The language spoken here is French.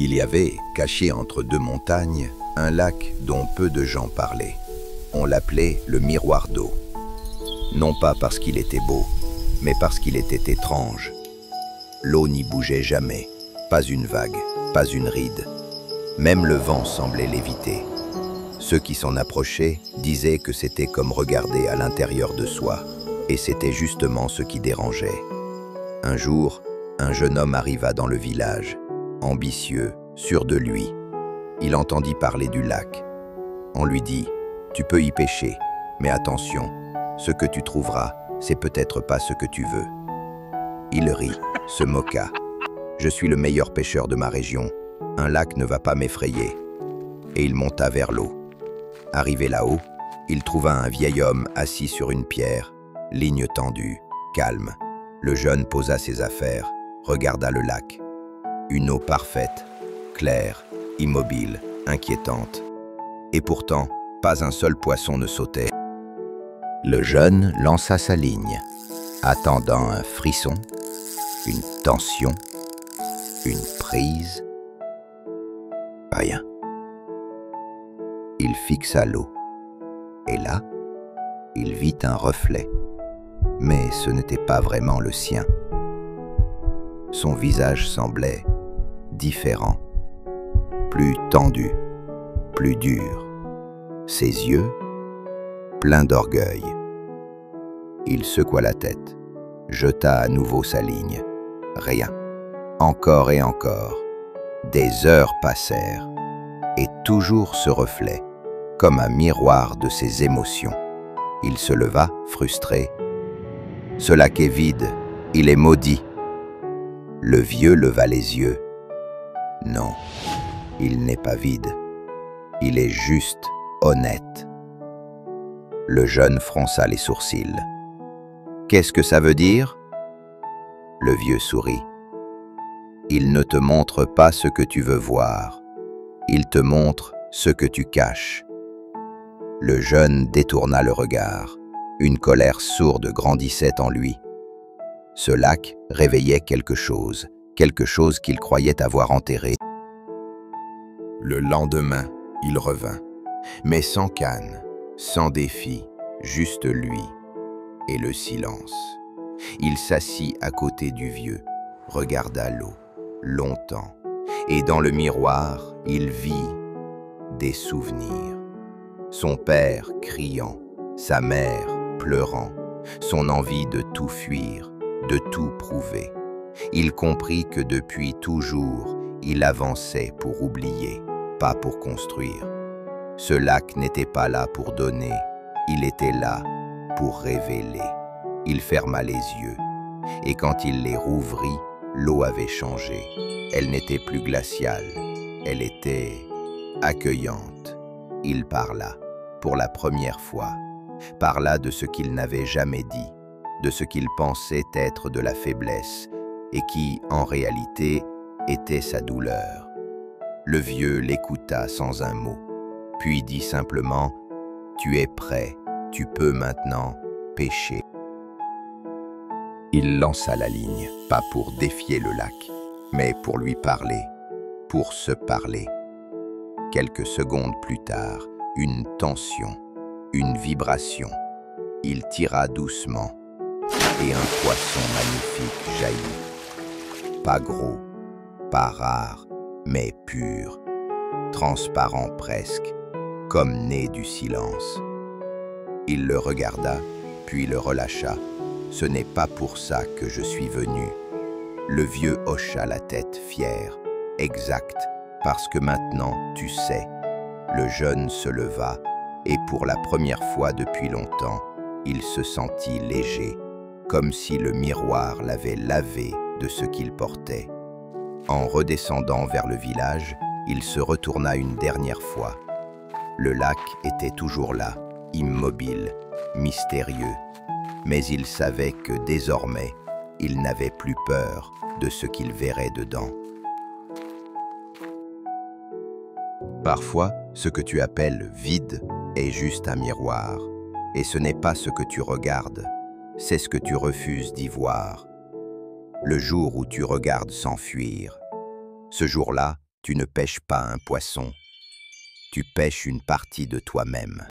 Il y avait, caché entre deux montagnes, un lac dont peu de gens parlaient. On l'appelait le miroir d'eau. Non pas parce qu'il était beau, mais parce qu'il était étrange. L'eau n'y bougeait jamais, pas une vague, pas une ride. Même le vent semblait l'éviter. Ceux qui s'en approchaient disaient que c'était comme regarder à l'intérieur de soi, et c'était justement ce qui dérangeait. Un jour, un jeune homme arriva dans le village, ambitieux, sûr de lui. Il entendit parler du lac. On lui dit « Tu peux y pêcher, mais attention, ce que tu trouveras, c'est peut-être pas ce que tu veux. » Il rit, se moqua. « Je suis le meilleur pêcheur de ma région, un lac ne va pas m'effrayer. » Et il monta vers l'eau. Arrivé là-haut, il trouva un vieil homme assis sur une pierre, ligne tendue, calme. Le jeune posa ses affaires, regarda le lac. Une eau parfaite, claire, immobile, inquiétante. Et pourtant, pas un seul poisson ne sautait. Le jeune lança sa ligne, attendant un frisson, une tension, une prise. Rien. Il fixa l'eau. Et là, il vit un reflet. Mais ce n'était pas vraiment le sien. Son visage semblait différent, plus tendu, plus dur. Ses yeux, pleins d'orgueil. Il secoua la tête, jeta à nouveau sa ligne. Rien. Encore et encore. Des heures passèrent, et toujours ce reflet, comme un miroir de ses émotions. Il se leva, frustré. Ce lac est vide, il est maudit. Le vieux leva les yeux. Non, il n'est pas vide. Il est juste honnête. Le jeune fronça les sourcils. Qu'est-ce que ça veut dire? Le vieux sourit. Il ne te montre pas ce que tu veux voir. Il te montre ce que tu caches. Le jeune détourna le regard. Une colère sourde grandissait en lui. Ce lac réveillait quelque chose qu'il croyait avoir enterré. Le lendemain, il revint, mais sans canne, sans défi, juste lui et le silence. Il s'assit à côté du vieux, regarda l'eau, longtemps, et dans le miroir, il vit des souvenirs. Son père criant, sa mère pleurant, son envie de tout fuir, de tout prouver. Il comprit que depuis toujours, il avançait pour oublier, pas pour construire. Ce lac n'était pas là pour donner, il était là pour révéler. Il ferma les yeux, et quand il les rouvrit, l'eau avait changé. Elle n'était plus glaciale, elle était accueillante. Il parla, pour la première fois, parla de ce qu'il n'avait jamais dit, de ce qu'il pensait être de la faiblesse, et qui, en réalité, était sa douleur. Le vieux l'écouta sans un mot, puis dit simplement « Tu es prêt, tu peux maintenant pêcher. » Il lança la ligne, pas pour défier le lac, mais pour lui parler, pour se parler. Quelques secondes plus tard, une tension, une vibration. Il tira doucement, et un poisson magnifique jaillit. Pas gros, pas rare, mais pur, transparent presque, comme né du silence. Il le regarda, puis le relâcha. « Ce n'est pas pour ça que je suis venu. » Le vieux hocha la tête fier. « Exact, parce que maintenant, tu sais. » Le jeune se leva, et pour la première fois depuis longtemps, il se sentit léger, comme si le miroir l'avait lavé de ce qu'il portait. En redescendant vers le village, il se retourna une dernière fois. Le lac était toujours là, immobile, mystérieux, mais il savait que désormais, il n'avait plus peur de ce qu'il verrait dedans. Parfois, ce que tu appelles vide est juste un miroir, et ce n'est pas ce que tu regardes, c'est ce que tu refuses d'y voir. Le jour où tu regardes s'enfuir, ce jour-là, Tu ne pêches pas un poisson, tu pêches une partie de toi-même.